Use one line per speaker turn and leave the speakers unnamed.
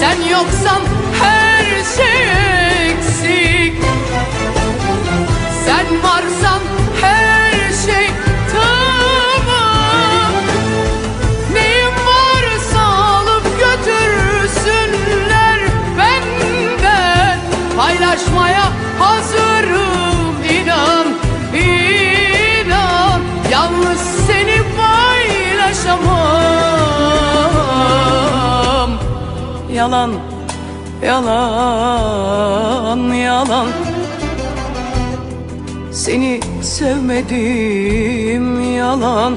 Sen yoksan her şey eksik. Sen varsan her şey tamam. Neyim varsa alıp götürsünler benden. Paylaşmaya hazırım, inan, inan. Yalnız seni paylaşamam. Yalan, yalan, yalan. Seni sevmedim, yalan.